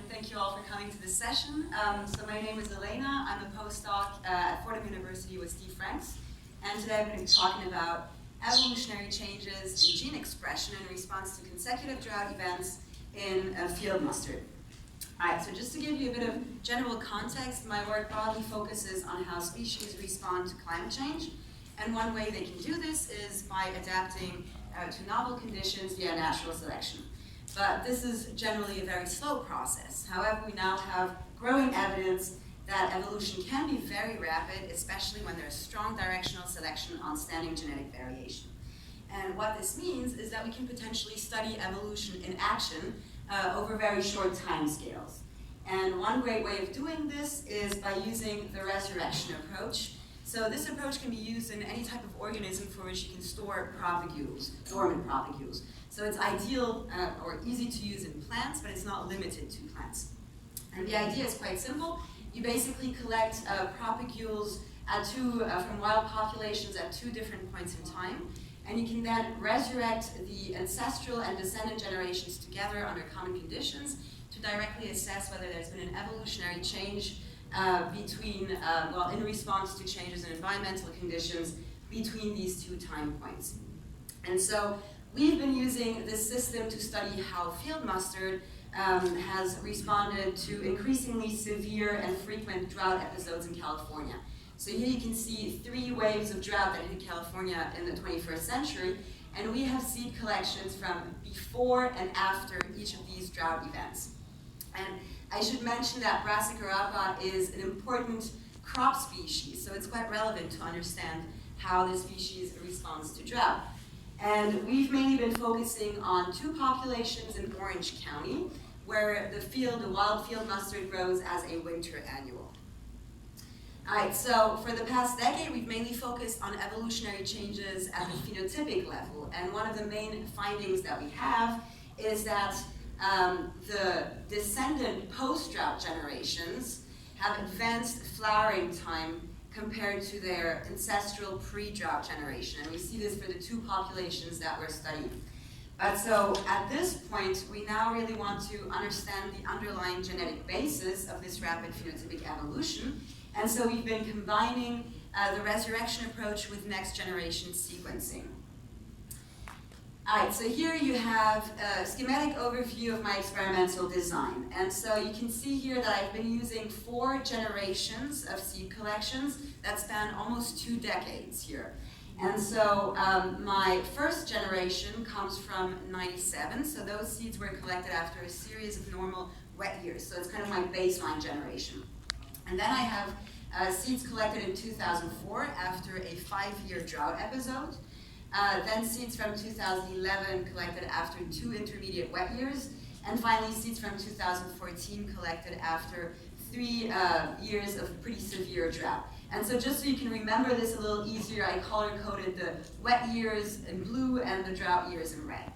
thank you all for coming to this session. So my name is Elena. I'm a postdoc at Fordham University with Steve Franks. And today I'm going to be talking about evolutionary changes in gene expression in response to consecutive drought events in field mustard. All right, so just to give you a bit of general context, my work broadly focuses on how species respond to climate change. And one way they can do this is by adapting to novel conditions via natural selection. But this is generally a very slow process. However, we now have growing evidence that evolution can be very rapid, especially when there's strong directional selection on standing genetic variation. And what this means is that we can potentially study evolution in action over very short timescales. And one great way of doing this is by using the resurrection approach. So this approach can be used in any type of organism for which you can store propagules, dormant propagules. So it's ideal or easy to use in plants, but it's not limited to plants. And the idea is quite simple. You basically collect propagules from wild populations at two different points in time, and you can then resurrect the ancestral and descendant generations together under common conditions to directly assess whether there's been an evolutionary change in response to changes in environmental conditions between these two time points. And so we've been using this system to study how field mustard has responded to increasingly severe and frequent drought episodes in California. So here you can see 3 waves of drought that hit California in the 21st century, and we have seed collections from before and after each of these drought events. And I should mention that Brassica rapa is an important crop species, so it's quite relevant to understand how this species responds to drought. And we've mainly been focusing on 2 populations in Orange County, where the wild field mustard grows as a winter annual. All right, so for the past decade, we've mainly focused on evolutionary changes at the phenotypic level. And one of the main findings that we have is that the descendant post-drought generations have advanced flowering time compared to their ancestral pre-drought generation. And we see this for the 2 populations that we're studying. But so at this point, we now really want to understand the underlying genetic basis of this rapid phenotypic evolution. And so we've been combining the resurrection approach with next generation sequencing. All right, so here you have a schematic overview of my experimental design. And so you can see here that I've been using 4 generations of seed collections that span almost 2 decades here. And so my first generation comes from '97, so those seeds were collected after a series of normal wet years. So it's kind of my baseline generation. And then I have seeds collected in 2004 after a 5-year drought episode. Then seeds from 2011 collected after 2 intermediate wet years, and finally seeds from 2014 collected after 3 years of pretty severe drought. And so just so you can remember this a little easier, I color-coded the wet years in blue and the drought years in red.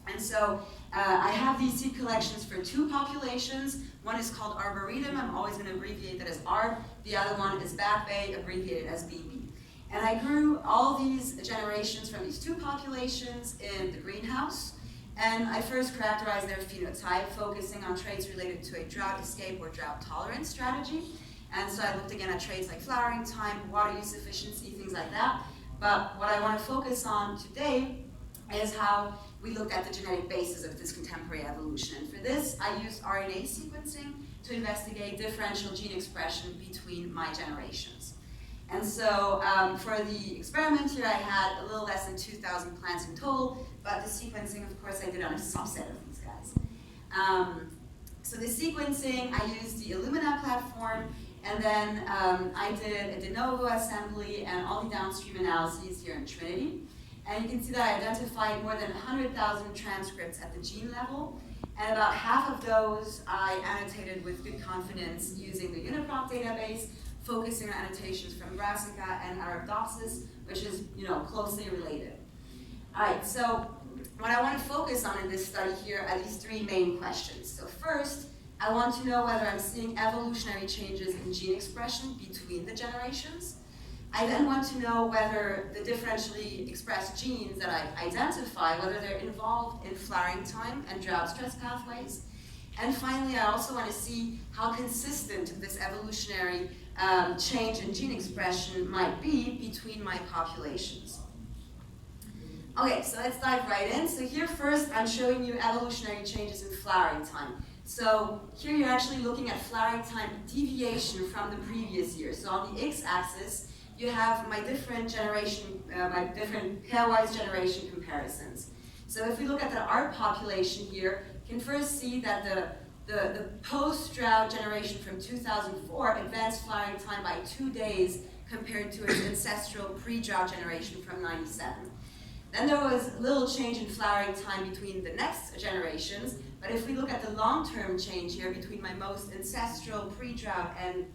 And so I have these seed collections for 2 populations. One is called Arboretum. I'm always going to abbreviate that as ARB. The other one is Back Bay, abbreviated as BB. And I grew all these generations from these 2 populations in the greenhouse. And I first characterized their phenotype, focusing on traits related to a drought escape or drought tolerance strategy. And so I looked again at traits like flowering time, water use efficiency, things like that. But what I want to focus on today is how we looked at the genetic basis of this contemporary evolution. And for this, I used RNA sequencing to investigate differential gene expression between my generations. And so for the experiment here, I had a little less than 2,000 plants in total, but the sequencing, of course, I did on a subset of these guys. So the sequencing, I used the Illumina platform, and then I did a de novo assembly and all the downstream analyses here in Trinity. And you can see that I identified more than 100,000 transcripts at the gene level, and about half of those I annotated with good confidence using the UniProt database, focusing on annotations from Brassica and Arabidopsis, which is closely related. All right, so what I want to focus on in this study here are these 3 main questions. So first, I want to know whether I'm seeing evolutionary changes in gene expression between the generations. I then want to know whether the differentially expressed genes that I identify, whether they're involved in flowering time and drought stress pathways. And finally, I also want to see how consistent this evolutionary change in gene expression might be between my populations. Okay, so let's dive right in. So here first, I'm showing you evolutionary changes in flowering time. So here you're actually looking at flowering time deviation from the previous year. So on the x-axis, you have my different pairwise generation comparisons. So if we look at the art population here, you can first see that the post-drought generation from 2004 advanced flowering time by 2 days compared to its ancestral pre-drought generation from 97. Then there was little change in flowering time between the next generations, but if we look at the long-term change here between my most ancestral pre-drought and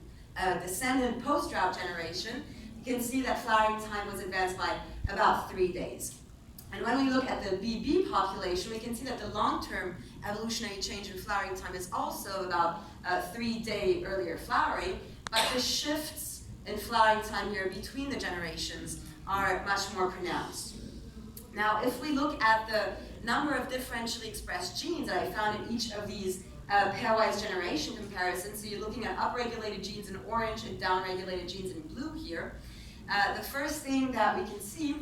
descendant post-drought generation, you can see that flowering time was advanced by about 3 days. And when we look at the BB population, we can see that the long-term evolutionary change in flowering time is also about 3-day earlier flowering, but the shifts in flowering time here between the generations are much more pronounced. Now, if we look at the number of differentially expressed genes that I found in each of these pairwise generation comparisons, so you're looking at upregulated genes in orange and downregulated genes in blue here, the first thing that we can see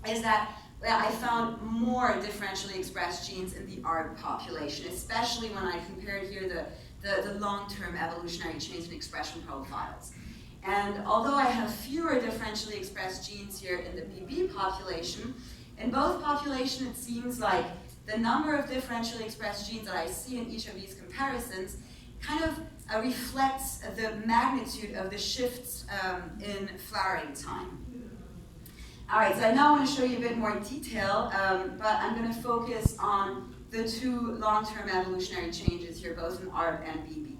is that I found more differentially expressed genes in the ARB population, especially when I compared here the long-term evolutionary change in expression profiles. And although I have fewer differentially expressed genes here in the BB population, in both populations it seems like the number of differentially expressed genes that I see in each of these comparisons kind of reflects the magnitude of the shifts in flowering time. All right, so I now want to show you a bit more detail, but I'm going to focus on the 2 long-term evolutionary changes here, both in ARB and BB.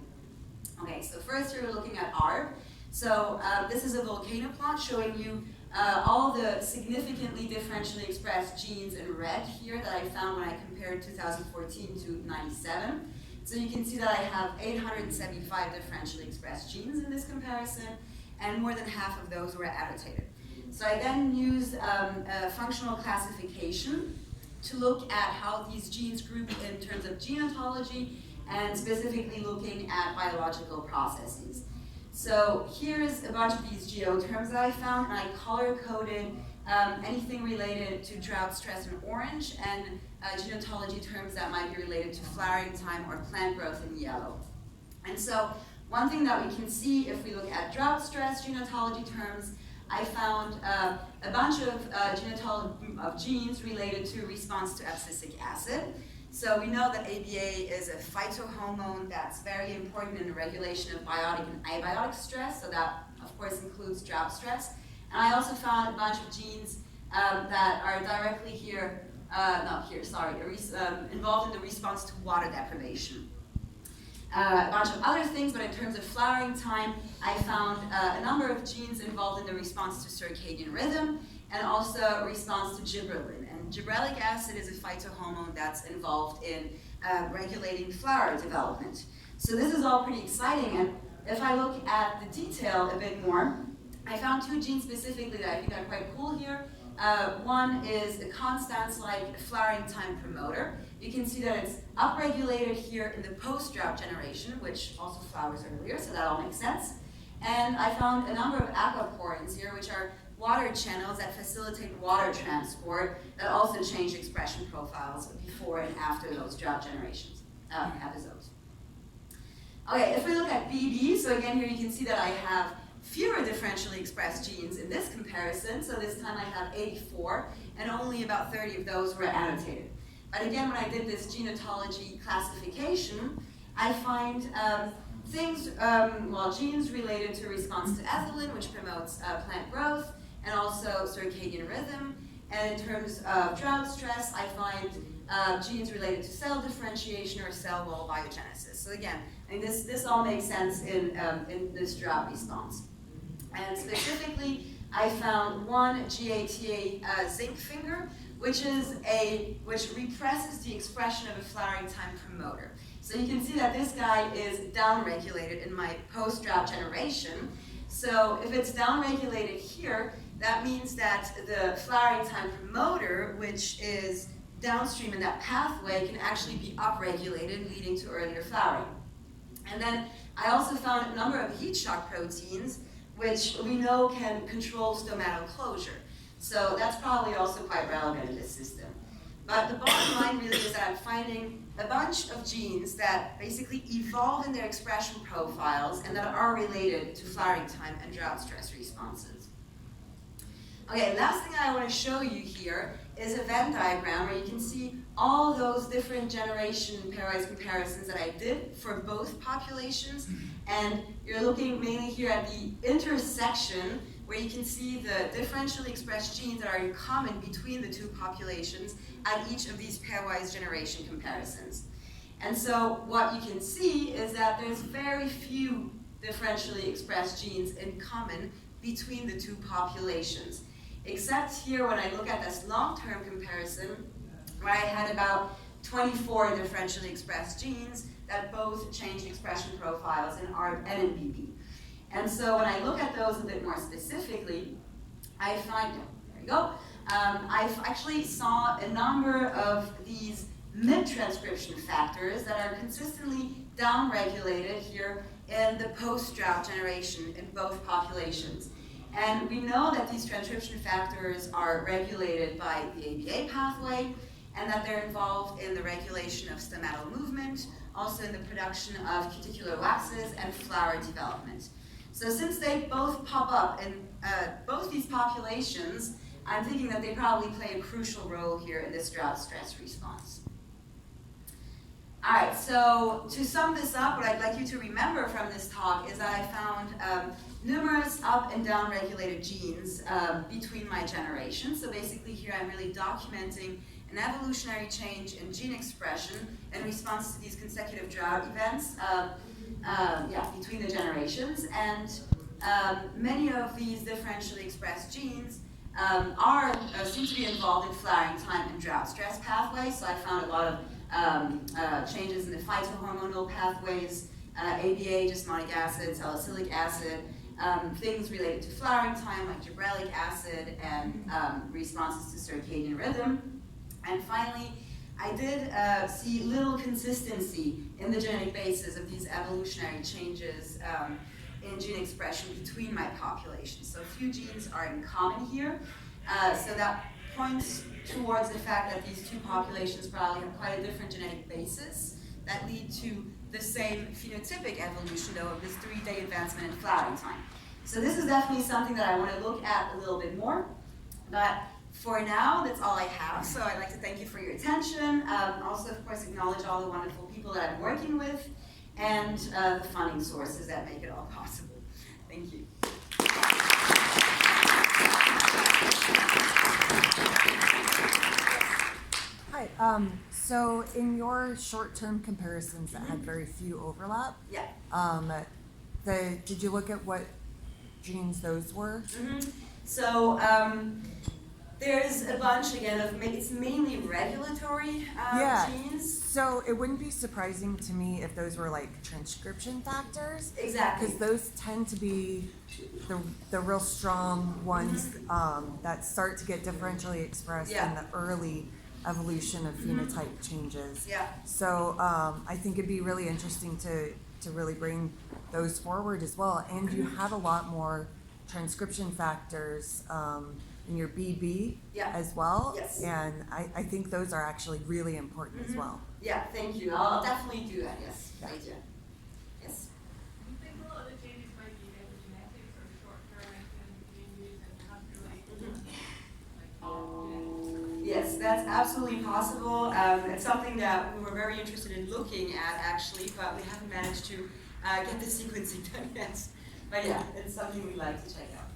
Okay, so first here we're looking at ARB. So this is a volcano plot showing you all the significantly differentially expressed genes in red here that I found when I compared 2014 to 97. So you can see that I have 875 differentially expressed genes in this comparison, and more than half of those were annotated. So I then used a functional classification to look at how these genes group in terms of gene ontology and specifically looking at biological processes. So here's a bunch of these GO terms that I found, and I color-coded anything related to drought stress in orange and gene ontology terms that might be related to flowering time or plant growth in yellow. And so one thing that we can see if we look at drought stress gene ontology terms, I found a bunch of genes related to response to abscisic acid. So we know that ABA is a phytohormone that's very important in the regulation of biotic and abiotic stress, so that of course includes drought stress. And I also found a bunch of genes that are directly involved in the response to water deprivation. A bunch of other things, but in terms of flowering time, I found a number of genes involved in the response to circadian rhythm and also response to gibberellin. And gibberellic acid is a phytohormone that's involved in regulating flower development. So this is all pretty exciting, and if I look at the detail a bit more, I found 2 genes specifically that I think are quite cool here. One is a constans-like flowering time promoter. You can see that it's upregulated here in the post-drought generation, which also flowers earlier, so that all makes sense. And I found a number of aquaporins here, which are water channels that facilitate water transport that also change expression profiles before and after those drought generations episodes. Okay, if we look at BB, so again here you can see that I have fewer differentially expressed genes in this comparison, so this time I have 84, and only about 30 of those were annotated. But again, when I did this gene ontology classification, I find genes related to response to ethylene, which promotes plant growth, and also circadian rhythm. And in terms of drought stress, I find genes related to cell differentiation or cell wall biogenesis. So again, I mean, this all makes sense in this drought response. And specifically, I found one GATA zinc finger, which represses the expression of a flowering time promoter. So you can see that this guy is downregulated in my post-drought generation. So if it's downregulated here, that means that the flowering time promoter, which is downstream in that pathway can actually be upregulated, leading to earlier flowering. And then I also found a number of heat shock proteins, which we know can control stomatal closure. So that's probably also quite relevant in this system. But the bottom line really is that I'm finding a bunch of genes that basically evolve in their expression profiles and that are related to flowering time and drought stress responses. Okay, last thing I want to show you here is a Venn diagram where you can see all those different generation pairwise comparisons that I did for both populations. And you're looking mainly here at the intersection where you can see the differentially expressed genes that are in common between the two populations at each of these pairwise generation comparisons. And so what you can see is that there's very few differentially expressed genes in common between the two populations. Except here when I look at this long-term comparison, where I had about 24 differentially expressed genes that both change expression profiles in ARB and in BB. And so when I look at those a bit more specifically, I find, there you go, I actually saw a number of these mid-transcription factors that are consistently downregulated here in the post-drought generation in both populations. And we know that these transcription factors are regulated by the ABA pathway, and that they're involved in the regulation of stomatal movement, also in the production of cuticular waxes and flower development. So since they both pop up in both these populations, I'm thinking that they probably play a crucial role here in this drought stress response. All right, so to sum this up, what I'd like you to remember from this talk is that I found numerous up and down regulated genes between my generations. So basically here I'm really documenting an evolutionary change in gene expression in response to these consecutive drought events between the generations. And many of these differentially expressed genes seem to be involved in flowering time and drought stress pathways. So I found a lot of changes in the phytohormonal pathways, ABA, jasmonic acid, salicylic acid, things related to flowering time like gibberellic acid and responses to circadian rhythm. And finally, I did see little consistency in the genetic basis of these evolutionary changes in gene expression between my populations. So few genes are in common here. So that points towards the fact that these two populations probably have quite a different genetic basis that lead to the same phenotypic evolution, though, of this 3-day advancement in flowering time. So this is definitely something that I want to look at a little bit more. But for now, that's all I have. So I'd like to thank you for your attention. Also, of course, acknowledge all the wonderful people that I'm working with and the funding sources that make it all possible. Thank you. Hi. So in your short-term comparisons that had very few overlap, did you look at what genes those were? Mm-hmm. So there's a bunch, again, of it's mainly regulatory genes. So it wouldn't be surprising to me if those were like transcription factors. Exactly. Because those tend to be the real strong ones that start to get differentially expressed in the early evolution of phenotype changes. Yeah. So I think it'd be really interesting to really bring those forward as well. And you have a lot more transcription factors in your BB as well. Yes. And I think those are actually really important as well. Yeah, thank you. I'll definitely do that, yes. Yeah. Thank you. Yes? Do you think a lot of the changes might be epigenetics or short-term changes and have to relate to genetics? Yes, that's absolutely possible. It's something that we were very interested in looking at, actually, but we haven't managed to get the sequencing done yet. But yeah, it's something we'd like to check out.